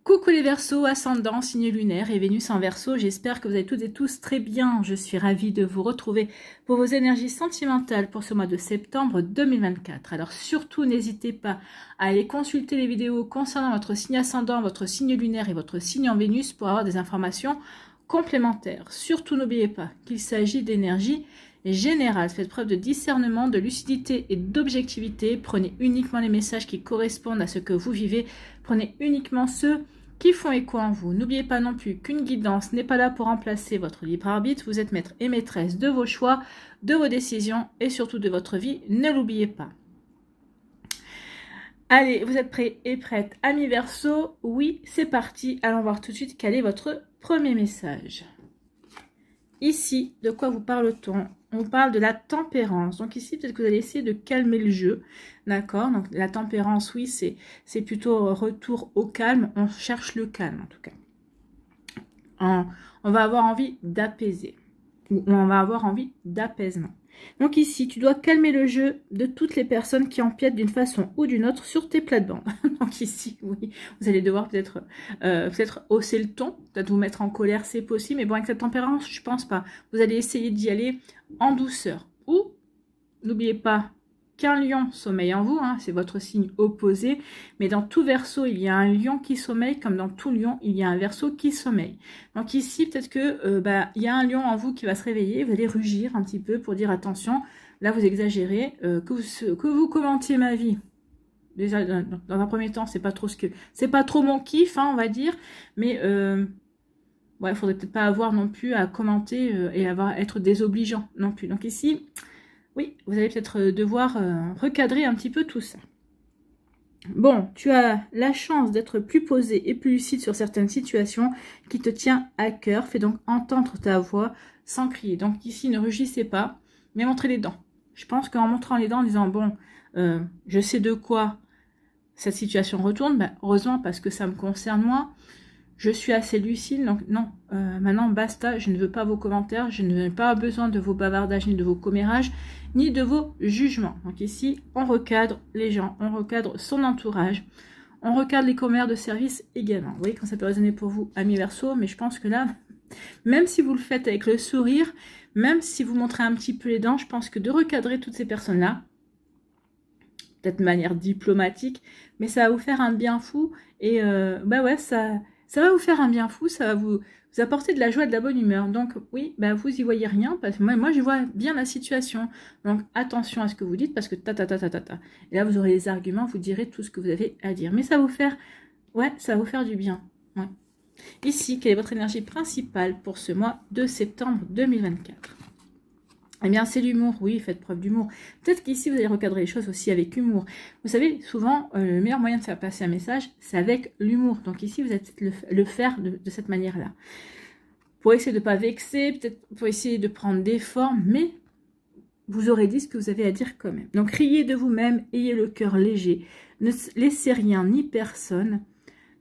Coucou les Verseaux, ascendant, signe lunaire et Vénus en Verseau, j'espère que vous allez toutes et tous très bien. Je suis ravie de vous retrouver pour vos énergies sentimentales pour ce mois de septembre 2024. Alors surtout, n'hésitez pas à aller consulter les vidéos concernant votre signe ascendant, votre signe lunaire et votre signe en Vénus pour avoir des informations complémentaires. Surtout, n'oubliez pas qu'il s'agit d'énergie générale. Faites preuve de discernement, de lucidité et d'objectivité. Prenez uniquement les messages qui correspondent à ce que vous vivez. Prenez uniquement ceux qui font écho en vous. N'oubliez pas non plus qu'une guidance n'est pas là pour remplacer votre libre arbitre. Vous êtes maître et maîtresse de vos choix, de vos décisions et surtout de votre vie. Ne l'oubliez pas. Allez, vous êtes prêts et prêtes, amis Verseau? Oui, c'est parti. Allons voir tout de suite quel est votre premier message. Ici, de quoi vous parle-t-on? On parle de la tempérance. Donc ici, peut-être que vous allez essayer de calmer le jeu. D'accord? Donc la tempérance, oui, c'est plutôt retour au calme. On cherche le calme, en tout cas. On va avoir envie d'apaiser. Ou on va avoir envie d'apaisement. Donc ici, tu dois calmer le jeu de toutes les personnes qui empiètent d'une façon ou d'une autre sur tes plates-bandes. Donc ici, oui, vous allez devoir peut-être hausser le ton, peut-être vous mettre en colère, c'est possible. Mais bon, avec cette tempérance, je pense pas. Vous allez essayer d'y aller en douceur. Ou, n'oubliez pas qu'un lion sommeille en vous, hein, c'est votre signe opposé, mais dans tout Verseau, il y a un lion qui sommeille, comme dans tout lion, il y a un Verseau qui sommeille. Donc ici, peut-être que il y a un lion en vous qui va se réveiller, vous allez rugir un petit peu pour dire attention, là vous exagérez, que vous commentiez ma vie. Déjà, dans un premier temps, c'est pas trop mon kiff, hein, on va dire, mais ouais, faudrait peut-être pas avoir non plus à commenter et être désobligeant non plus. Donc ici, oui, vous allez peut-être devoir recadrer un petit peu tout ça. Bon, tu as la chance d'être plus posé et plus lucide sur certaines situations qui te tient à cœur. Fais donc entendre ta voix sans crier. Donc ici, ne rugissez pas, mais montrez les dents. Je pense qu'en montrant les dents, en disant, bon, je sais de quoi cette situation retourne, ben, heureusement parce que ça me concerne moi. Je suis assez lucide, donc non, maintenant basta, je ne veux pas vos commentaires, je n'ai pas besoin de vos bavardages, ni de vos commérages, ni de vos jugements. Donc ici, on recadre les gens, on recadre son entourage, on recadre les commerces de service également. Vous voyez quand ça peut résonner pour vous, amis Verseau, mais je pense que là, même si vous le faites avec le sourire, même si vous montrez un petit peu les dents, je pense que de recadrer toutes ces personnes-là, peut-être de manière diplomatique, mais ça va vous faire un bien fou, et bah ouais, ça va vous faire un bien fou, ça va vous apporter de la joie et de la bonne humeur. Donc oui, bah, vous y voyez rien, parce que moi je vois bien la situation. Donc attention à ce que vous dites, parce que Et là vous aurez les arguments, vous direz tout ce que vous avez à dire. Mais ça va vous faire, ouais, ça va vous faire du bien. Ouais. Ici, quelle est votre énergie principale pour ce mois de septembre 2024? Eh bien, c'est l'humour. Oui, faites preuve d'humour. Peut-être qu'ici, vous allez recadrer les choses aussi avec humour. Vous savez, souvent, le meilleur moyen de faire passer un message, c'est avec l'humour. Donc ici, vous allez peut-être le faire de cette manière-là. Pour essayer de ne pas vexer, peut-être pour essayer de prendre des formes, mais vous aurez dit ce que vous avez à dire quand même. Donc, riez de vous-même, ayez le cœur léger. Ne laissez rien ni personne.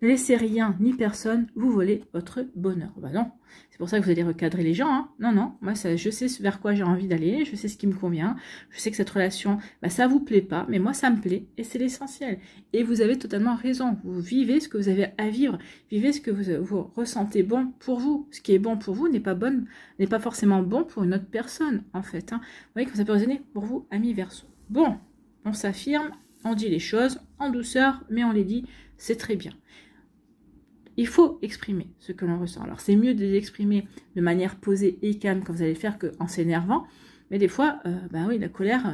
Ne laissez rien ni personne vous voler votre bonheur. Bah non, c'est pour ça que vous allez recadrer les gens. Hein. Non, non, moi je sais vers quoi j'ai envie d'aller, je sais ce qui me convient, je sais que cette relation, bah, ça vous plaît pas, mais moi ça me plaît et c'est l'essentiel. Et vous avez totalement raison, vous vivez ce que vous avez à vivre, vivez ce que vous ressentez bon pour vous. Ce qui est bon pour vous n'est pas forcément bon pour une autre personne en fait. Hein. Vous voyez que ça peut résonner pour vous, amis Verseau. Bon, on s'affirme, on dit les choses en douceur, mais on les dit, c'est très bien. Il faut exprimer ce que l'on ressent. Alors, c'est mieux de l'exprimer de manière posée et calme quand vous allez le faire qu'en s'énervant. Mais des fois, bah oui, la colère,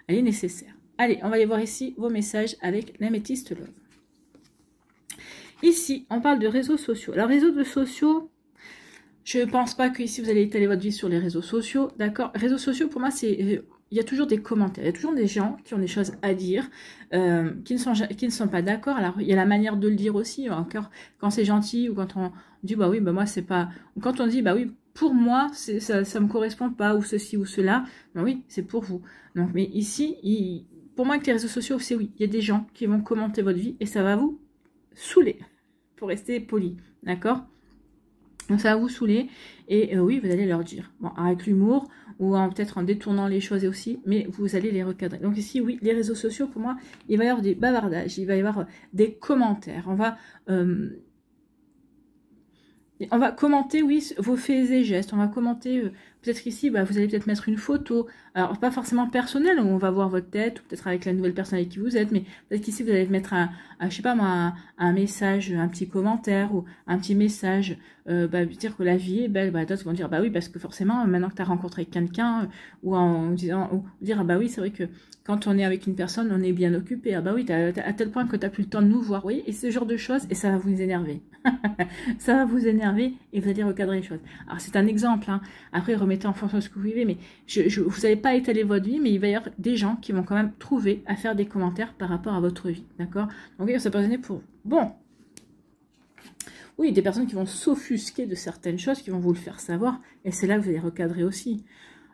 elle est nécessaire. Allez, on va aller voir ici vos messages avec l'améthyste love. Ici, on parle de réseaux sociaux. Alors, réseaux sociaux, je ne pense pas qu'ici, vous allez étaler votre vie sur les réseaux sociaux. D'accord? Réseaux sociaux, pour moi, c'est... Il y a toujours des commentaires, il y a toujours des gens qui ont des choses à dire, qui ne sont pas d'accord. Alors, il y a la manière de le dire aussi, encore quand c'est gentil, ou quand on dit, bah oui, bah moi, c'est pas... Ou quand on dit, bah oui, pour moi, ça me correspond pas, ou ceci, ou cela, bah oui, c'est pour vous. Donc, mais ici, pour moi, avec les réseaux sociaux, c'est oui, il y a des gens qui vont commenter votre vie, et ça va vous saouler, pour rester poli, d'accord? Donc ça va vous saouler et oui, vous allez leur dire. Bon, avec l'humour ou peut-être en détournant les choses aussi, mais vous allez les recadrer. Donc ici, oui, les réseaux sociaux, pour moi, il va y avoir des bavardages, il va y avoir des commentaires. On va commenter, oui, vos faits et gestes. On va commenter, peut-être ici, bah, vous allez peut-être mettre une photo. Alors, pas forcément personnelle, où on va voir votre tête, ou peut-être avec la nouvelle personne avec qui vous êtes, mais peut-être qu'ici, vous allez mettre je sais pas moi, un message, un petit commentaire, ou un petit message, dire que la vie est belle. Bah, d'autres vont dire, bah oui, parce que forcément, maintenant que tu as rencontré quelqu'un, ou en disant, ou dire, ah bah oui, c'est vrai que quand on est avec une personne, on est bien occupé. Ah bah oui, à tel point que tu n'as plus le temps de nous voir, oui, et ce genre de choses, et ça va vous énerver. Ça va vous énerver et vous allez recadrer les choses. Alors c'est un exemple, hein. Après remettez en fonction de ce que vous vivez, mais vous n'allez pas étaler votre vie, mais il va y avoir des gens qui vont quand même trouver à faire des commentaires par rapport à votre vie, d'accord? Donc ça peut résonner pour vous. Bon, oui, des personnes qui vont s'offusquer de certaines choses, qui vont vous le faire savoir, et c'est là que vous allez recadrer aussi.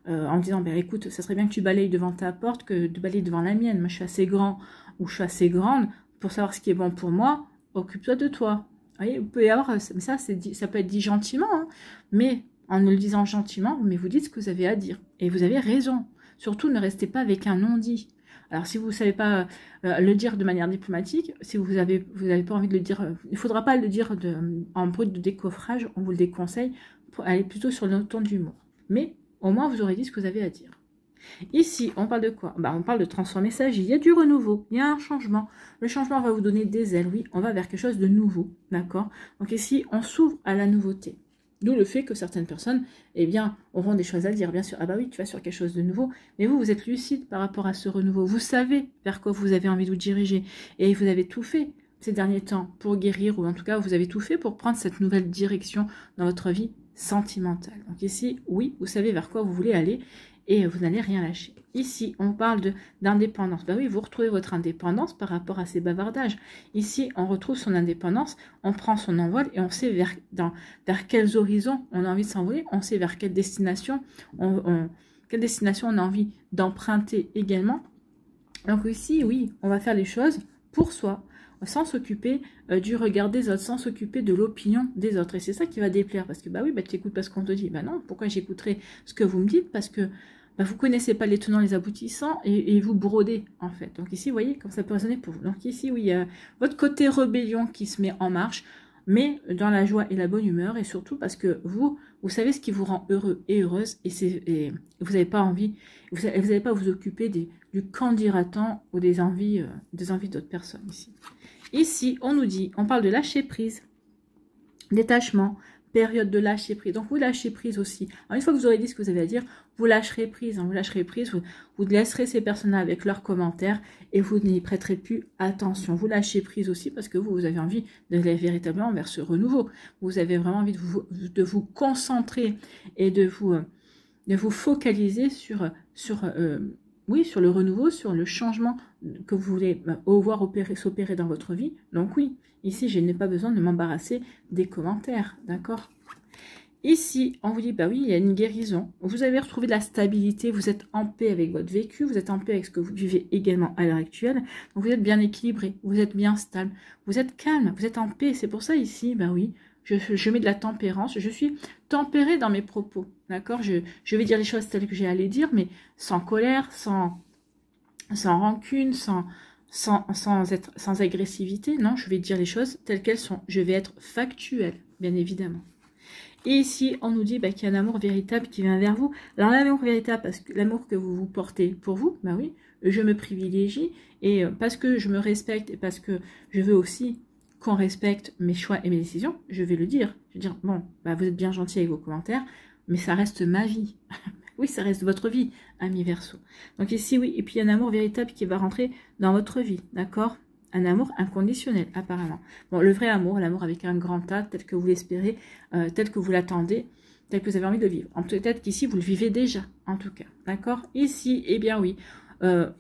En disant, ben écoute, ça serait bien que tu balayes devant ta porte que de balayer devant la mienne. Moi je suis assez grand ou je suis assez grande pour savoir ce qui est bon pour moi, occupe-toi de toi. Vous voyez, vous pouvez y avoir, ça peut être dit gentiment, hein, mais en ne le disant gentiment, mais vous dites ce que vous avez à dire. Et vous avez raison. Surtout, ne restez pas avec un non-dit. Alors, si vous ne savez pas le dire de manière diplomatique, si vous avez pas envie de le dire, il ne faudra pas le dire en brut de décoffrage, on vous le déconseille, pour aller plutôt sur le ton d'humour. Mais, au moins, vous aurez dit ce que vous avez à dire. Ici, on parle de quoi? On parle de transformer sa vie. Il y a du renouveau, il y a un changement. Le changement va vous donner des ailes, oui, on va vers quelque chose de nouveau, d'accord? Donc ici, on s'ouvre à la nouveauté. D'où le fait que certaines personnes, eh bien, auront des choses à dire, bien sûr. Ah bah oui, tu vas sur quelque chose de nouveau, mais vous êtes lucide par rapport à ce renouveau. Vous savez vers quoi vous avez envie de vous diriger. Et vous avez tout fait ces derniers temps pour guérir, ou en tout cas, vous avez tout fait pour prendre cette nouvelle direction dans votre vie sentimentale. Donc ici, oui, vous savez vers quoi vous voulez aller, et vous n'allez rien lâcher. Ici, on parle d'indépendance. Ben oui, vous retrouvez votre indépendance par rapport à ces bavardages. Ici, on retrouve son indépendance, on prend son envol et on sait vers quels horizons on a envie de s'envoler, on sait vers quelle destination on a envie d'emprunter également. Donc ici, oui, on va faire les choses pour soi, sans s'occuper du regard des autres, sans s'occuper de l'opinion des autres. Et c'est ça qui va déplaire, parce que bah oui, bah tu n'écoutes pas ce qu'on te dit. Bah non, pourquoi j'écouterai ce que vous me dites? Parce que bah, vous ne connaissez pas les tenants, les aboutissants, et vous brodez, en fait. Donc ici, vous voyez, comme ça peut résonner pour vous. Donc ici, oui, il y a votre côté rébellion qui se met en marche, mais dans la joie et la bonne humeur, et surtout parce que vous savez ce qui vous rend heureux et heureuse, et vous n'avez pas envie, vous n'allez pas vous occuper du qu'en dira-t-on ou des envies d'autres personnes ici. Ici, on parle de lâcher prise, détachement, période de lâcher prise. Donc, vous lâchez prise aussi. Alors, une fois que vous aurez dit ce que vous avez à dire, vous lâcherez prise. Hein, vous lâcherez prise, vous laisserez ces personnes-là avec leurs commentaires et vous n'y prêterez plus attention. Vous lâchez prise aussi parce que vous avez envie d'aller véritablement vers ce renouveau. Vous avez vraiment envie de vous concentrer et de vous focaliser sur le renouveau, sur le changement que vous voulez voir s'opérer dans votre vie. Donc oui, ici, je n'ai pas besoin de m'embarrasser des commentaires, d'accord? Ici, on vous dit, bah oui, il y a une guérison. Vous avez retrouvé de la stabilité, vous êtes en paix avec votre vécu, vous êtes en paix avec ce que vous vivez également à l'heure actuelle. Donc vous êtes bien équilibré, vous êtes bien stable, vous êtes calme, vous êtes en paix. C'est pour ça ici, bah oui, je mets de la tempérance, je suis tempérée dans mes propos, d'accord? Je vais dire les choses telles que j'ai à les dire, mais sans colère, sans rancune, sans agressivité. Non, je vais dire les choses telles qu'elles sont. Je vais être factuelle, bien évidemment. Et ici, on nous dit qu'il y a un amour véritable qui vient vers vous. Alors, l'amour véritable, parce que l'amour que vous portez pour vous, bah oui, je me privilégie, et parce que je me respecte, et parce que je veux aussi qu'on respecte mes choix et mes décisions, je vais le dire. Je vais dire, bon, bah, vous êtes bien gentil avec vos commentaires, mais ça reste ma vie. Oui, ça reste votre vie, ami Verseau. Donc ici, oui, et puis il y a un amour véritable qui va rentrer dans votre vie, d'accord? Un amour inconditionnel, apparemment. Bon, le vrai amour, l'amour avec un grand A, tel que vous l'espérez, tel que vous l'attendez, tel que vous avez envie de le vivre. Peut-être qu'ici, vous le vivez déjà, en tout cas, d'accord? Ici, eh bien oui,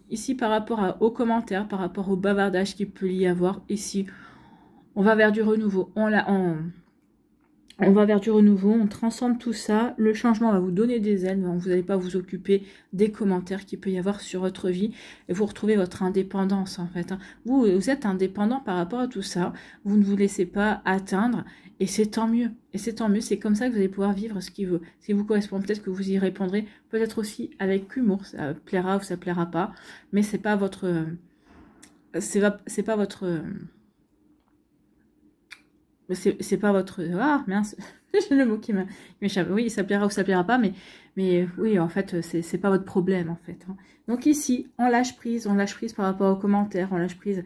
ici, par rapport aux commentaires, par rapport au bavardage qu'il peut y avoir, ici, on va vers du renouveau. On va vers du renouveau, on transforme tout ça, le changement va vous donner des ailes, vous n'allez pas vous occuper des commentaires qu'il peut y avoir sur votre vie, et vous retrouvez votre indépendance en fait. Vous êtes indépendant par rapport à tout ça, vous ne vous laissez pas atteindre, et c'est tant mieux. Et c'est tant mieux, c'est comme ça que vous allez pouvoir vivre ce qui vous correspond. Peut-être que vous y répondrez, peut-être aussi avec humour, ça plaira ou ça plaira pas, mais c'est pas votre... c'est pas votre... c'est pas votre... Ah, mince, j'ai le mot qui m'échappe. Oui, ça plaira ou ça plaira pas, mais oui, en fait, c'est pas votre problème, en fait. Donc ici, on lâche prise par rapport aux commentaires, on lâche prise,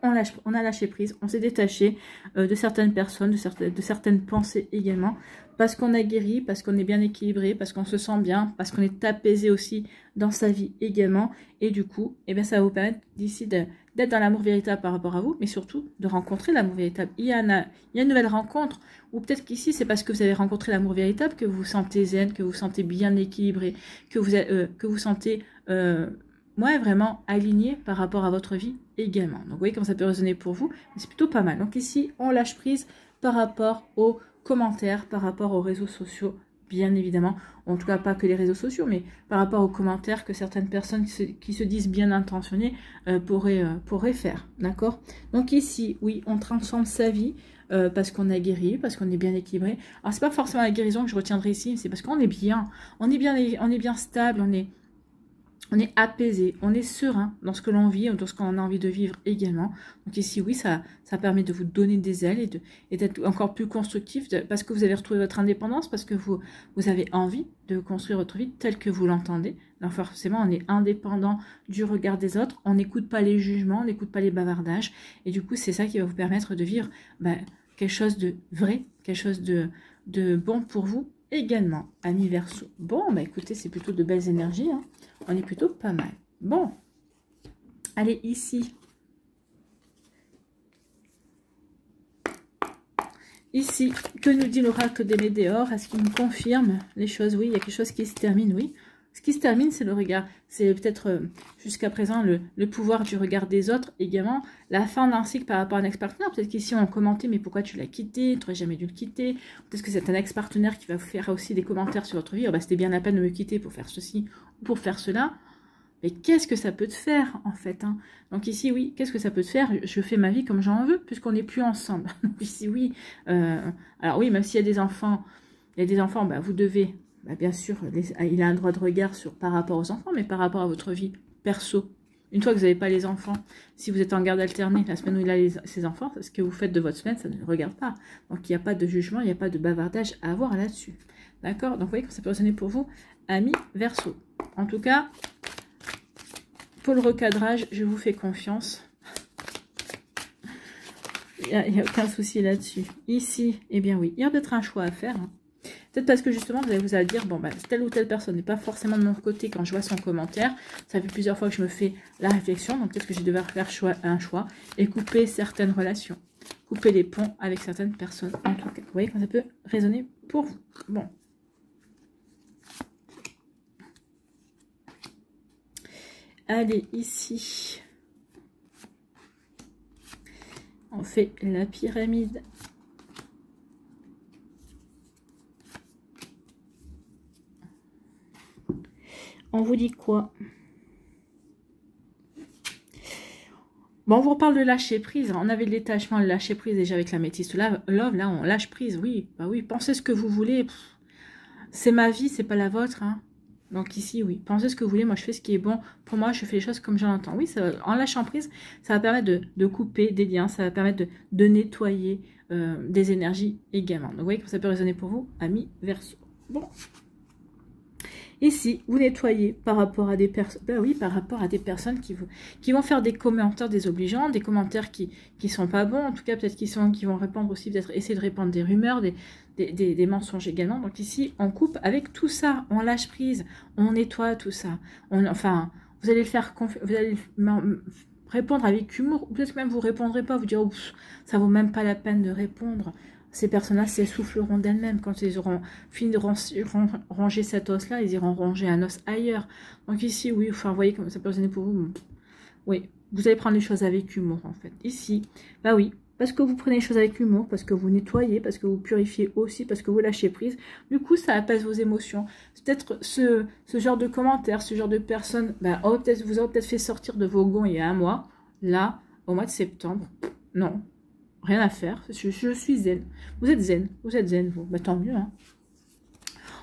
on a lâché prise, on s'est détaché de certaines personnes, de certaines pensées également, parce qu'on a guéri, parce qu'on est bien équilibré, parce qu'on se sent bien, parce qu'on est apaisé aussi dans sa vie également, et du coup, eh bien, ça va vous permettre d'ici d'être dans l'amour véritable par rapport à vous, mais surtout de rencontrer l'amour véritable. Il y a une nouvelle rencontre, ou peut-être qu'ici, c'est parce que vous avez rencontré l'amour véritable que vous vous sentez zen, que vous vous sentez bien équilibré, que vous sentez... ouais, vraiment aligné par rapport à votre vie également. Donc, vous voyez comment ça peut résonner pour vous. C'est plutôt pas mal. Donc, ici, on lâche prise par rapport aux commentaires, par rapport aux réseaux sociaux, bien évidemment. En tout cas, pas que les réseaux sociaux, mais par rapport aux commentaires que certaines personnes qui se disent bien intentionnées pourraient faire. D'accord? Donc, ici, oui, on transforme sa vie parce qu'on a guéri, parce qu'on est bien équilibré. Alors, c'est pas forcément la guérison que je retiendrai ici, c'est parce qu'on est bien. On est bien stable, on est apaisé, on est serein dans ce que l'on vit, dans ce qu'on a envie de vivre également. Donc ici, oui, ça permet de vous donner des ailes et d'être encore plus constructif parce que vous avez retrouvé votre indépendance, parce que vous avez envie de construire votre vie telle que vous l'entendez. Donc forcément, on est indépendant du regard des autres, on n'écoute pas les jugements, on n'écoute pas les bavardages. Et du coup, c'est ça qui va vous permettre de vivre quelque chose de vrai, quelque chose de bon pour vous également, amis Verseau. Bon, bah écoutez, c'est plutôt de belles énergies, hein. On est plutôt pas mal. Bon, allez ici. Ici, que nous dit l'oracle des Médéors? Est-ce qu'il nous confirme les choses? Oui, il y a quelque chose qui se termine, oui. Ce qui se termine, c'est le regard. C'est peut-être jusqu'à présent le pouvoir du regard des autres également. La fin d'un cycle par rapport à un ex-partenaire. Peut-être qu'ici, on commentait, mais pourquoi tu l'as quitté? Tu n'aurais jamais dû le quitter. Peut-être que c'est un ex-partenaire qui va vous faire aussi des commentaires sur votre vie. Oh, bah, c'était bien la peine de me quitter pour faire ceci ou pour faire cela. Mais qu'est-ce que ça peut te faire, en fait, hein? Donc ici, oui, qu'est-ce que ça peut te faire? Je fais ma vie comme j'en veux, puisqu'on n'est plus ensemble. Donc ici, oui. Alors oui, même s'il y a des enfants, bah, vous devez... Bah, bien sûr, il a un droit de regard par rapport aux enfants, mais par rapport à votre vie perso. Une fois que vous n'avez pas les enfants, si vous êtes en garde alternée, la semaine où il a ses enfants, ce que vous faites de votre semaine, ça ne le regarde pas. Donc, il n'y a pas de jugement, il n'y a pas de bavardage à avoir là-dessus. D'accord? Donc, vous voyez que ça peut résonner pour vous, amis Verseau. En tout cas, pour le recadrage, je vous fais confiance. Il n'y a aucun souci là-dessus. Ici, eh bien oui, il y a peut-être un choix à faire, hein. Peut-être parce que justement, vous allez dire, bon, bah, telle ou telle personne n'est pas forcément de mon côté quand je vois son commentaire. Ça fait plusieurs fois que je me fais la réflexion. Donc, peut-être que je vais devoir faire un choix et couper certaines relations. Couper les ponts avec certaines personnes, en tout cas. Vous voyez quand ça peut résonner pour vous. Bon. Allez, ici. On fait la pyramide. On vous dit quoi? Bon, on vous reparle de lâcher prise. On avait le détachement, le lâcher prise déjà avec la métisse love. Là, on lâche prise. Oui, bah oui, pensez ce que vous voulez. C'est ma vie, c'est pas la vôtre, hein. Donc ici, oui, pensez ce que vous voulez. Moi, je fais ce qui est bon. Pour moi, je fais les choses comme j'en entends. Oui, en lâchant prise, ça va permettre de couper des liens. Ça va permettre de nettoyer des énergies également. Donc, vous voyez que ça peut résonner pour vous, amis Verseau. Bon. Ici, vous nettoyez par rapport à des personnes, ben oui, par rapport à des personnes qui vont faire des commentaires désobligeants, des commentaires qui sont pas bons, en tout cas peut-être qui vont répandre aussi, peut-être essayer de répandre des rumeurs, des mensonges également. Donc ici, on coupe avec tout ça, on lâche prise, on nettoie tout ça. Enfin, vous allez le faire, vous allez répondre avec humour, ou peut-être même vous répondrez pas, vous direz, oh, ça vaut même pas la peine de répondre. Ces personnes-là s'essouffleront d'elles-mêmes. Quand ils auront fini de ranger cet os-là, ils iront ranger un os ailleurs. Donc ici, oui, enfin, vous voyez comme ça peut résonner pour vous. Oui, vous allez prendre les choses avec humour, en fait. Ici, bah oui, parce que vous prenez les choses avec humour, parce que vous nettoyez, parce que vous purifiez aussi, parce que vous lâchez prise. Du coup, ça apaise vos émotions. Peut-être ce genre de commentaires, ce genre de personnes, ben, vous aurez peut-être fait sortir de vos gonds il y a un mois. Là, au mois de septembre, non, rien à faire. Je suis zen. Vous êtes zen, vous. Ben, tant mieux, hein.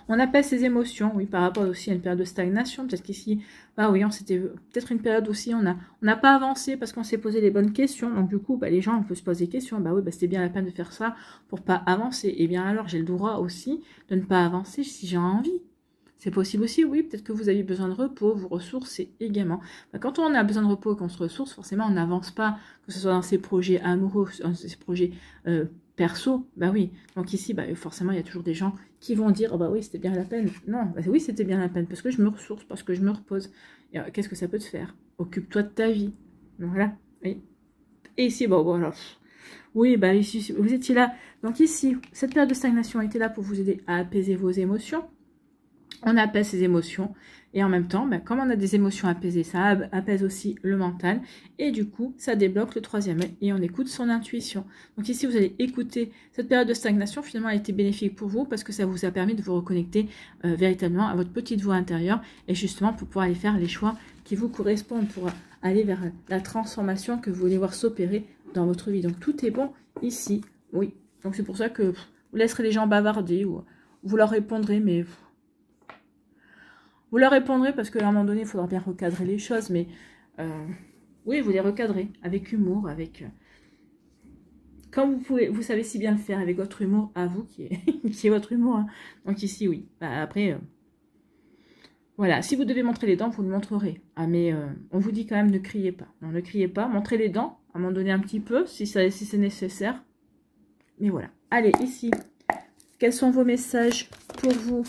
On apaise ses émotions, oui, par rapport aussi à une période de stagnation. Peut-être qu'ici, bah oui, c'était peut-être une période aussi, on n'a pas avancé parce qu'on s'est posé les bonnes questions. Donc du coup, bah, les gens, on peut se poser des questions. Bah oui, bah, c'était bien la peine de faire ça pour pas avancer. Et bien alors, j'ai le droit aussi de ne pas avancer si j'ai envie. C'est possible aussi, oui, peut-être que vous avez besoin de repos, vous ressourcez également. Bah, quand on a besoin de repos et qu'on se ressource, forcément, on n'avance pas, que ce soit dans ses projets amoureux, dans ses projets perso, bah oui. Donc ici, bah, forcément, il y a toujours des gens qui vont dire, oh bah oui, c'était bien la peine. Non, bah oui, c'était bien la peine, parce que je me ressource, parce que je me repose. Qu'est-ce que ça peut te faire? Occupe-toi de ta vie. Voilà, oui. Et ici, bon, voilà. Oui, bah ici, vous étiez là. Donc ici, cette période de stagnation était là pour vous aider à apaiser vos émotions. On apaise ses émotions et en même temps, ben, comme on a des émotions apaisées, ça apaise aussi le mental et du coup, ça débloque le troisième œil et on écoute son intuition. Donc ici, vous allez écouter cette période de stagnation. Finalement, elle a été bénéfique pour vous parce que ça vous a permis de vous reconnecter véritablement à votre petite voix intérieure et justement pour pouvoir aller faire les choix qui vous correspondent pour aller vers la transformation que vous voulez voir s'opérer dans votre vie. Donc tout est bon ici, oui. Donc c'est pour ça que vous laisserez les gens bavarder ou vous leur répondrez, mais... Vous leur répondrez parce qu'à un moment donné, il faudra bien recadrer les choses, mais oui, vous les recadrez avec humour, avec... Comme vous savez si bien le faire avec votre humour à vous, qui est votre humour. Hein. Donc ici, oui. Bah, après, voilà. Si vous devez montrer les dents, vous le montrerez. Ah, mais on vous dit quand même, ne criez pas. Non, ne criez pas. Montrez les dents, à un moment donné un petit peu, si c'est nécessaire. Mais voilà. Allez, ici. Quels sont vos messages pour vous ?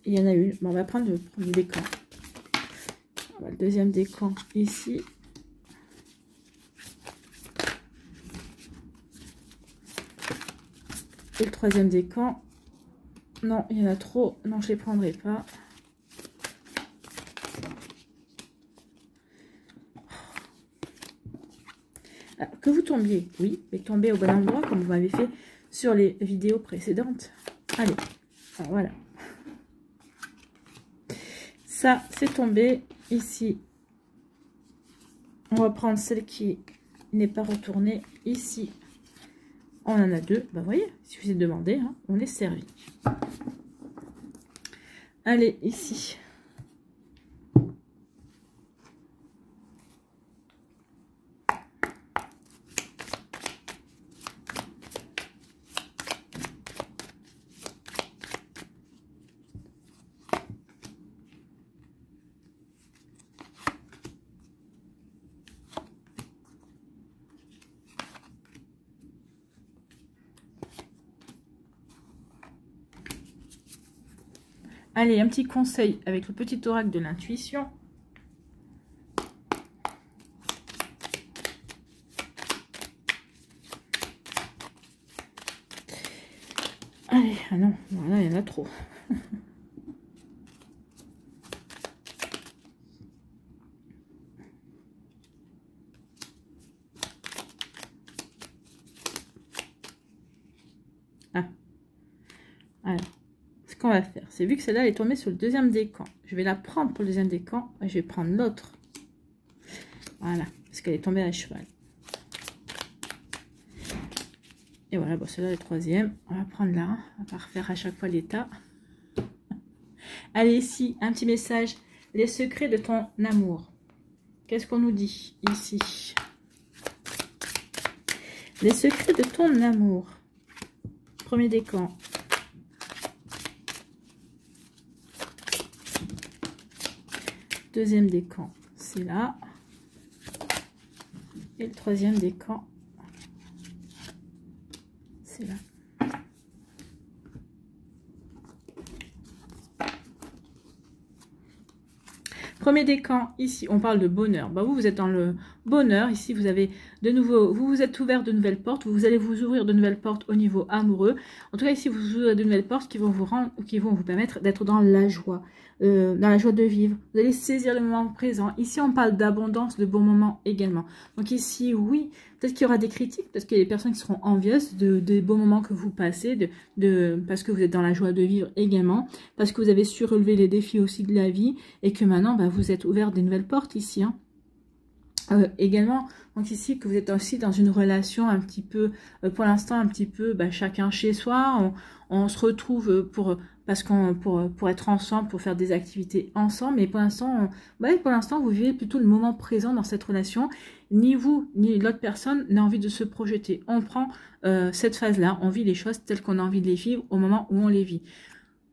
Il y en a une. Bon, on va prendre le premier décan. Le deuxième décan ici. Et le troisième décan. Non, il y en a trop. Non, je ne les prendrai pas. Alors, que vous tombiez, oui, mais tombez au bon endroit comme vous m'avez fait sur les vidéos précédentes. Allez, alors, voilà. Ça, c'est tombé ici. On va prendre celle qui n'est pas retournée ici. On en a deux. Ben, vous voyez, il suffit de demander, hein, on est servi. Allez, ici. Allez, un petit conseil avec le petit oracle de l'intuition. Allez, ah non, voilà, il y en a trop. Ah. Alors. Ce qu'on va faire, c'est vu que celle-là est tombée sur le deuxième décan, je vais la prendre pour le deuxième décan et je vais prendre l'autre. Voilà, parce qu'elle est tombée à cheval. Et voilà, bon, celle-là est le troisième. On va prendre là, on va pas refaire à chaque fois l'état. Allez, ici, un petit message. Les secrets de ton amour. Qu'est-ce qu'on nous dit ici? Les secrets de ton amour. Premier décan. Deuxième décan, c'est là. Et le troisième décan, c'est là. Premier décan, ici, on parle de bonheur. Bah, vous êtes dans le bonheur. Ici, vous avez de nouveau, vous vous êtes ouvert de nouvelles portes. Vous allez vous ouvrir de nouvelles portes au niveau amoureux. En tout cas, ici, vous ouvrez de nouvelles portes qui vont vous permettre d'être dans la joie. dans la joie de vivre. Vous allez saisir le moment présent. Ici, on parle d'abondance, de bons moments également. Donc ici, oui, peut-être qu'il y aura des critiques, peut-être qu'il y a des personnes qui seront envieuses des bons moments que vous passez, parce que vous êtes dans la joie de vivre également, parce que vous avez su relever les défis aussi de la vie, et que maintenant, bah, vous êtes ouvert des nouvelles portes ici, hein. Également, donc ici, que vous êtes aussi dans une relation un petit peu, pour l'instant, un petit peu, bah, chacun chez soi, on se retrouve pour être ensemble, pour faire des activités ensemble, mais pour l'instant, vous vivez plutôt le moment présent dans cette relation. Ni vous, ni l'autre personne n'a envie de se projeter. On prend cette phase-là, on vit les choses telles qu'on a envie de les vivre au moment où on les vit.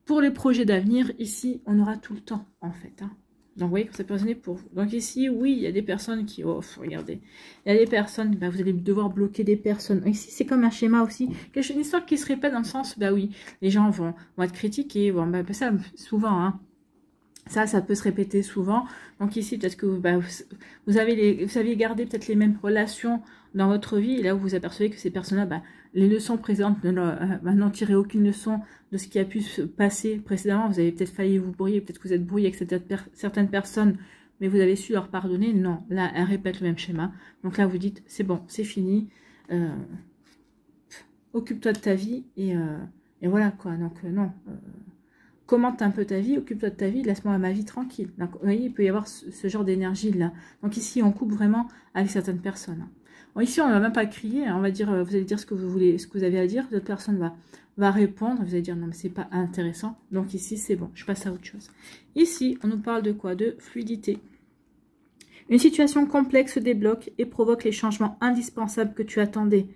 Pour les projets d'avenir, ici, on aura tout le temps, en fait, hein. Donc, vous voyez que ça peut résonner pour vous. Donc, ici, oui, il y a des personnes qui... Oh, regardez. Il y a des personnes, bah, vous allez devoir bloquer des personnes. Ici, c'est comme un schéma aussi. Une histoire qui se répète dans le sens, bah oui, les gens vont être critiqués. Bah, ça, souvent, hein. Ça peut se répéter souvent. Donc ici, peut-être que vous aviez gardé peut-être les mêmes relations dans votre vie. Et là, vous vous apercevez que ces personnes-là, bah, les leçons présentes, n'en tirez aucune leçon de ce qui a pu se passer précédemment. Vous avez peut-être failli vous brouiller, peut-être que vous êtes brouillé avec certaines personnes, mais vous avez su leur pardonner. Non, là, elles répètent le même schéma. Donc là, vous dites, c'est bon, c'est fini. Occupe-toi de ta vie. Et voilà, quoi. Donc, non. Commente un peu ta vie, occupe-toi de ta vie, laisse-moi ma vie tranquille. Donc, vous voyez, il peut y avoir ce genre d'énergie-là. Donc ici, on coupe vraiment avec certaines personnes. Bon, ici, on ne va même pas crier, hein. On va dire, vous allez dire ce que vous voulez, ce que vous avez à dire, l'autre personne va répondre, vous allez dire, non, mais c'est pas intéressant. Donc ici, c'est bon, je passe à autre chose. Ici, on nous parle de quoi? De fluidité. Une situation complexe se débloque et provoque les changements indispensables que tu attendais.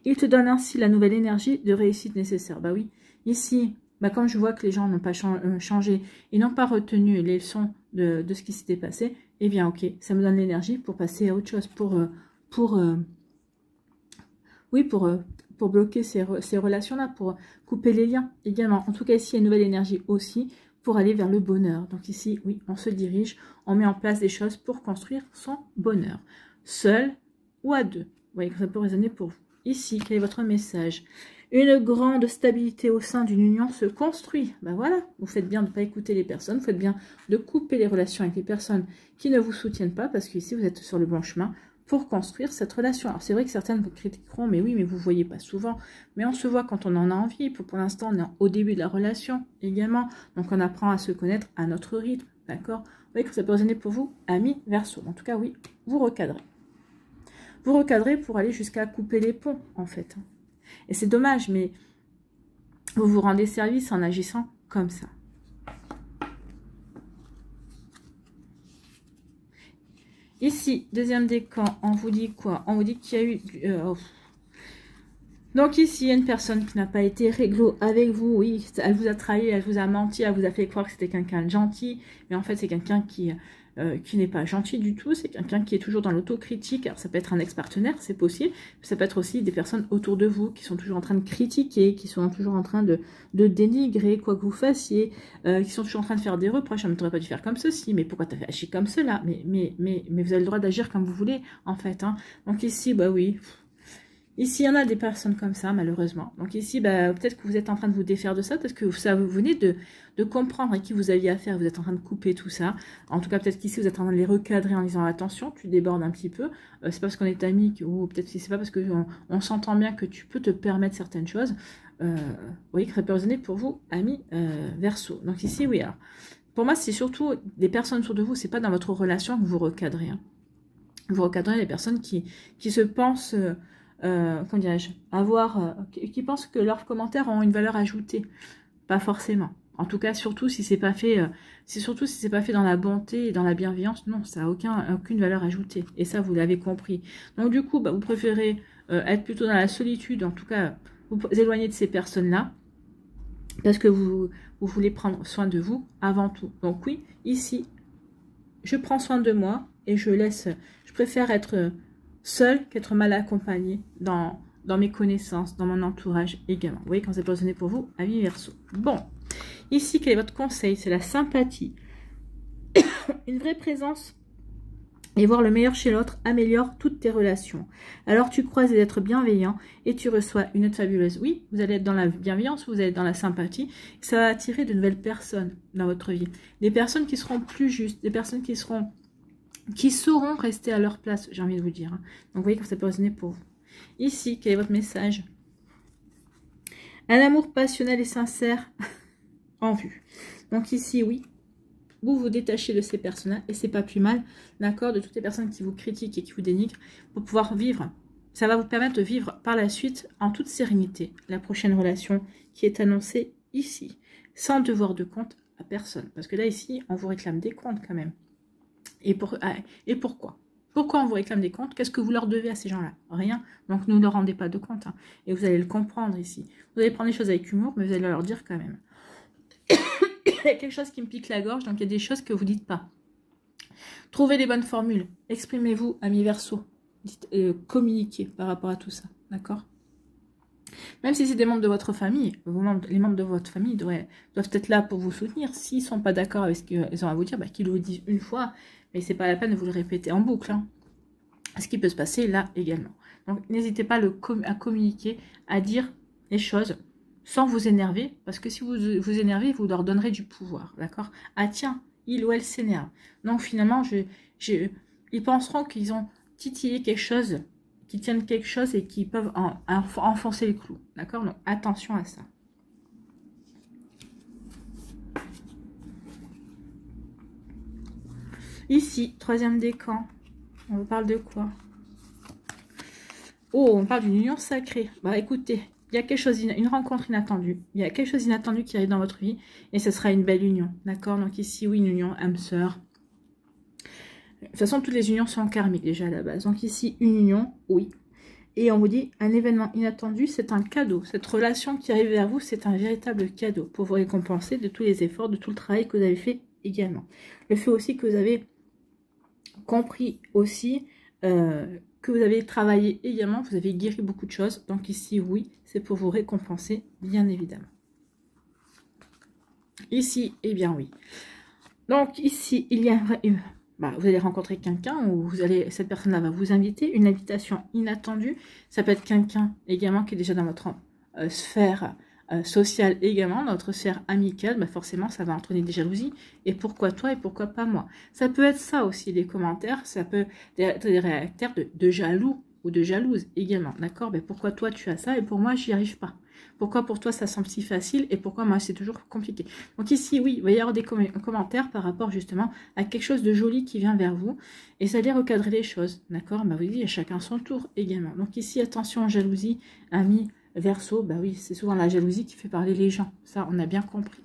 Il te donne ainsi la nouvelle énergie de réussite nécessaire. Bah oui, ici... Bah, comme je vois que les gens n'ont pas changé, ils n'ont pas retenu les leçons de ce qui s'était passé, eh bien, ok, ça me donne l'énergie pour passer à autre chose, pour bloquer ces relations-là, pour couper les liens également. En tout cas, ici, il y a une nouvelle énergie aussi pour aller vers le bonheur. Donc ici, oui, on se dirige, on met en place des choses pour construire son bonheur, seul ou à deux. Vous voyez que ça peut résonner pour vous. Ici, quel est votre message ? Une grande stabilité au sein d'une union se construit. Ben voilà, vous faites bien de ne pas écouter les personnes, vous faites bien de couper les relations avec les personnes qui ne vous soutiennent pas, parce qu'ici, vous êtes sur le bon chemin pour construire cette relation. Alors, c'est vrai que certaines vous critiqueront, mais oui, mais vous ne voyez pas souvent. Mais on se voit quand on en a envie. Pour l'instant, on est au début de la relation également. Donc, on apprend à se connaître à notre rythme, d'accord? Vous voyez que ça peut résonner pour vous, amis Verseau. En tout cas, oui, vous recadrez. Vous recadrez pour aller jusqu'à couper les ponts, en fait. Et c'est dommage, mais vous vous rendez service en agissant comme ça. Ici, deuxième décan, on vous dit quoi? On vous dit qu'il y a eu... Donc ici, il y a une personne qui n'a pas été réglo avec vous. Oui, elle vous a trahi, elle vous a menti, elle vous a fait croire que c'était quelqu'un de gentil. Mais en fait, c'est quelqu'un qui n'est pas gentil du tout. C'est quelqu'un qui est toujours dans l'autocritique. Alors, ça peut être un ex-partenaire, c'est possible. Ça peut être aussi des personnes autour de vous qui sont toujours en train de critiquer, qui sont toujours en train de dénigrer quoi que vous fassiez, qui sont toujours en train de faire des reproches. Tu n'aurais pas dû faire comme ceci, mais pourquoi tu as fait agir comme cela? Mais vous avez le droit d'agir comme vous voulez, en fait. Hein. Donc ici, bah oui... Ici, il y en a des personnes comme ça, malheureusement. Donc ici, bah, peut-être que vous êtes en train de vous défaire de ça, parce que vous venez de comprendre à qui vous aviez affaire, vous êtes en train de couper tout ça. En tout cas, peut-être qu'ici, vous êtes en train de les recadrer en disant, attention, tu débordes un petit peu. C'est pas parce qu'on est amis, ou peut-être que c'est pas parce qu'on s'entend bien que tu peux te permettre certaines choses. Vous voyez que ça peut résonner pour vous, amis Verseau. Donc ici, oui, alors, pour moi, c'est surtout des personnes autour de vous, c'est pas dans votre relation que vous recadrez. Hein. Vous recadrez les personnes qui se pensent... comment dirais-je, qui pensent que leurs commentaires ont une valeur ajoutée. Pas forcément. En tout cas, surtout si c'est pas fait, dans la bonté et dans la bienveillance, non, ça n'a aucune valeur ajoutée. Et ça, vous l'avez compris. Donc du coup, bah, vous préférez être plutôt dans la solitude, en tout cas, vous éloigner de ces personnes-là, parce que vous voulez prendre soin de vous avant tout. Donc oui, ici, je prends soin de moi et je préfère être seule qu'être mal accompagnée dans mes connaissances, dans mon entourage également. Vous voyez quand c'est positionné pour vous, amis Verseau. Bon, ici, quel est votre conseil? C'est la sympathie. Une vraie présence Et voir le meilleur chez l'autre améliore toutes tes relations. Alors tu croises des êtres bienveillants et tu reçois une note fabuleuse. Oui, vous allez être dans la bienveillance, vous allez être dans la sympathie. Ça va attirer de nouvelles personnes dans votre vie. Des personnes qui seront plus justes, des personnes qui sauront rester à leur place, j'ai envie de vous dire. Donc vous voyez que ça peut résonner pour vous. Ici, quel est votre message? Un amour passionnel et sincère en vue. Donc ici, oui. Vous vous détachez de ces personnes-là, et c'est pas plus mal, d'accord, de toutes les personnes qui vous critiquent et qui vous dénigrent, pour pouvoir vivre. Ça va vous permettre de vivre par la suite, en toute sérénité, la prochaine relation qui est annoncée ici, sans devoir de compte à personne. Parce que là, ici, on vous réclame des comptes quand même. Et pourquoi? Pourquoi on vous réclame des comptes? Qu'est-ce que vous leur devez à ces gens-là? Rien. Donc, ne leur rendez pas de compte. Hein. Et vous allez le comprendre ici. Vous allez prendre les choses avec humour, mais vous allez leur dire quand même. Il y a quelque chose qui me pique la gorge, donc il y a des choses que vous ne dites pas. Trouvez les bonnes formules. Exprimez-vous, amis Verseau. Communiquez par rapport à tout ça, d'accord? Même si c'est des membres de votre famille, les membres de votre famille doivent être là pour vous soutenir. S'ils ne sont pas d'accord avec ce qu'ils ont à vous dire, bah, qu'ils le disent une fois, mais ce n'est pas la peine de vous le répéter en boucle. Hein. Ce qui peut se passer là également. Donc n'hésitez pas à communiquer, à dire les choses, sans vous énerver, parce que si vous vous énervez, vous leur donnerez du pouvoir, d'accord? Ah tiens, il ou elle s'énerve. Donc finalement, ils penseront qu'ils ont titillé quelque chose, qu'ils tiennent quelque chose et qu'ils peuvent enfoncer le clou, d'accord? Donc attention à ça. Ici, troisième décan, on parle de quoi? Oh, on parle d'une union sacrée. Bah écoutez, il y a quelque chose, une rencontre inattendue. Il y a quelque chose d'inattendu qui arrive dans votre vie et ce sera une belle union. D'accord? Donc ici, oui, une union âme-sœur. De toute façon, toutes les unions sont karmiques déjà à la base. Donc ici, une union, oui. Et on vous dit, un événement inattendu, c'est un cadeau. Cette relation qui arrive vers vous, c'est un véritable cadeau pour vous récompenser de tous les efforts, de tout le travail que vous avez fait également. Le fait aussi que vous avez compris aussi... que vous avez travaillé également, vous avez guéri beaucoup de choses. Donc ici, oui, c'est pour vous récompenser, bien évidemment. Ici, eh bien oui. Donc ici, il y a vous allez rencontrer quelqu'un ou cette personne-là va vous inviter, une invitation inattendue. Ça peut être quelqu'un également qui est déjà dans votre sphère sociale également, dans votre sphère amicale. Bah forcément, ça va entraîner des jalousies. Et pourquoi toi et pourquoi pas moi? Ça peut être ça aussi, les commentaires. Ça peut être des réacteurs de jaloux ou de jalouses également. D'accord? Ben pourquoi toi tu as ça et pour moi j'y arrive pas? Pourquoi pour toi ça semble si facile et pourquoi moi c'est toujours compliqué? Donc ici, oui, il va y avoir des commentaires par rapport justement à quelque chose de joli qui vient vers vous et ça allait recadrer les choses. D'accord? Bah oui, il y a chacun son tour également. Donc ici, attention, jalousie, amis, Verseau, bah oui, c'est souvent la jalousie qui fait parler les gens. Ça, on a bien compris.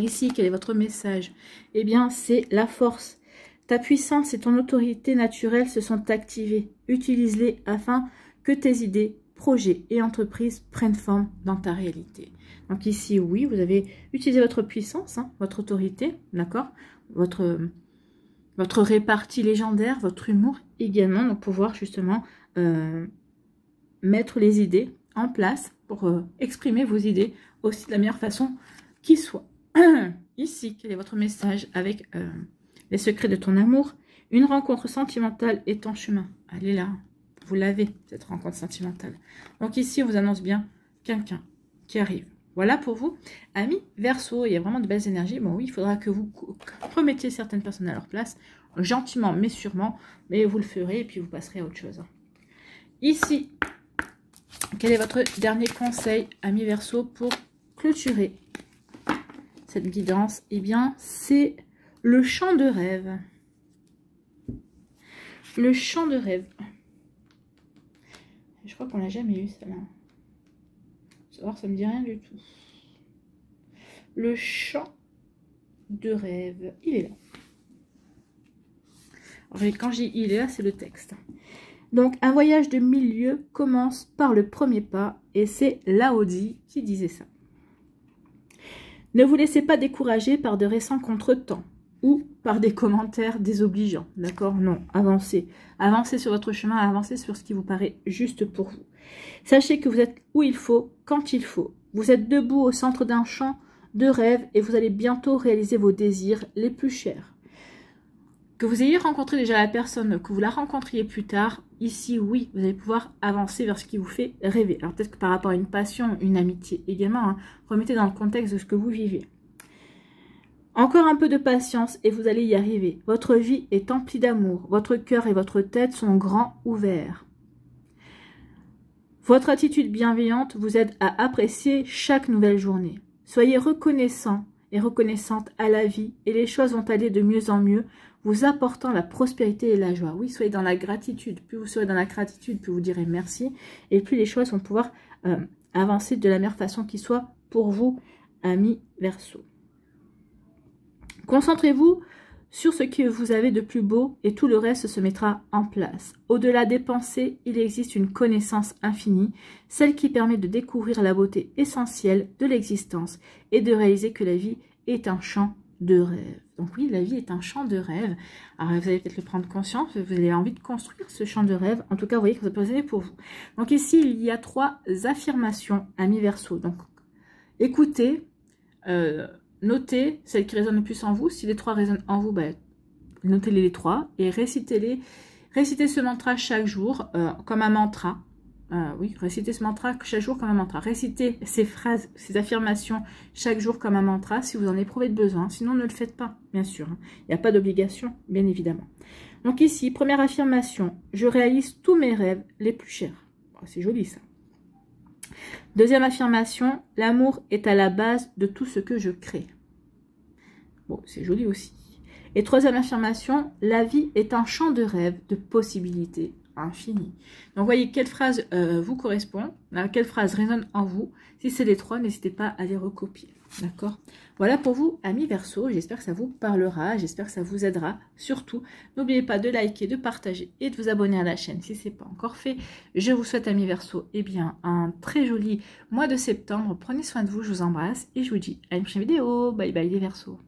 Ici, quel est votre message? Eh bien, c'est la force. Ta puissance et ton autorité naturelle se sont activées. Utilise-les afin que tes idées, projets et entreprises prennent forme dans ta réalité. Donc ici, oui, vous avez utilisé votre puissance, hein, votre autorité, d'accord? Votre répartie légendaire, votre humour également, donc pouvoir justement mettre les idées en place pour exprimer vos idées aussi de la meilleure façon qui soit. Ici, quel est votre message avec les secrets de ton amour? Une rencontre sentimentale est en chemin. Elle est là. Vous l'avez, cette rencontre sentimentale. Donc ici, on vous annonce bien quelqu'un qui arrive. Voilà pour vous. Amis Verseau, il y a vraiment de belles énergies. Bon oui, il faudra que vous remettiez certaines personnes à leur place. Gentiment, mais sûrement. Mais vous le ferez et puis vous passerez à autre chose. Ici, quel est votre dernier conseil, amis Verseau, pour clôturer cette guidance? Eh bien, c'est le chant de rêve. Le chant de rêve. Je crois qu'on l'a jamais eu, celle-là. Savoir, ça me dit rien du tout. Le chant de rêve. Il est là. Alors, quand je dis il est là, c'est le texte. Donc, un voyage de 1000 lieues commence par le premier pas. Et c'est Lao-Tzu qui disait ça. Ne vous laissez pas décourager par de récents contretemps ou par des commentaires désobligeants. D'accord? Non, avancez. Avancez sur votre chemin, avancez sur ce qui vous paraît juste pour vous. Sachez que vous êtes où il faut, quand il faut. Vous êtes debout au centre d'un champ de rêve et vous allez bientôt réaliser vos désirs les plus chers. Que vous ayez rencontré déjà la personne, que vous la rencontriez plus tard, ici, oui, vous allez pouvoir avancer vers ce qui vous fait rêver. Alors peut-être que par rapport à une passion, une amitié également, hein, remettez dans le contexte de ce que vous vivez. Encore un peu de patience et vous allez y arriver. Votre vie est emplie d'amour. Votre cœur et votre tête sont grands ouverts. Votre attitude bienveillante vous aide à apprécier chaque nouvelle journée. Soyez reconnaissant et reconnaissante à la vie et les choses vont aller de mieux en mieux, vous apportant la prospérité et la joie. Oui, soyez dans la gratitude. Plus vous serez dans la gratitude, plus vous direz merci. Et plus les choses vont pouvoir avancer de la meilleure façon qui soit pour vous, amis Verseau. Concentrez-vous sur ce que vous avez de plus beau et tout le reste se mettra en place. Au-delà des pensées, il existe une connaissance infinie, celle qui permet de découvrir la beauté essentielle de l'existence et de réaliser que la vie est un champ de rêve. Donc oui, la vie est un champ de rêve. Alors vous allez peut-être le prendre conscience, vous avez envie de construire ce champ de rêve. En tout cas, vous voyez que ça peut résonner pour vous. Donc ici, il y a 3 affirmations, amis Verseau. Donc écoutez, notez celles qui résonnent le plus en vous. Si les 3 résonnent en vous, ben, notez-les les 3 et récitez-les. Récitez ce mantra chaque jour comme un mantra. Oui, récitez ce mantra chaque jour comme un mantra. Récitez ces phrases, ces affirmations chaque jour comme un mantra si vous en éprouvez de besoin. Sinon, ne le faites pas, bien sûr. Il n'y a pas d'obligation, bien évidemment. Donc ici, première affirmation, je réalise tous mes rêves les plus chers. Oh, c'est joli ça. Deuxième affirmation, l'amour est à la base de tout ce que je crée. Bon, c'est joli aussi. Et troisième affirmation, la vie est un champ de rêves, de possibilités infinies. Donc, voyez quelle phrase vous correspond, quelle phrase résonne en vous. Si c'est les 3, n'hésitez pas à les recopier. D'accord? Voilà pour vous, amis Verseau. J'espère que ça vous parlera, j'espère que ça vous aidera. Surtout, n'oubliez pas de liker, de partager et de vous abonner à la chaîne si ce n'est pas encore fait. Je vous souhaite, amis Verseau, eh bien, un très joli mois de septembre. Prenez soin de vous, je vous embrasse et je vous dis à une prochaine vidéo. Bye bye les Verseaux.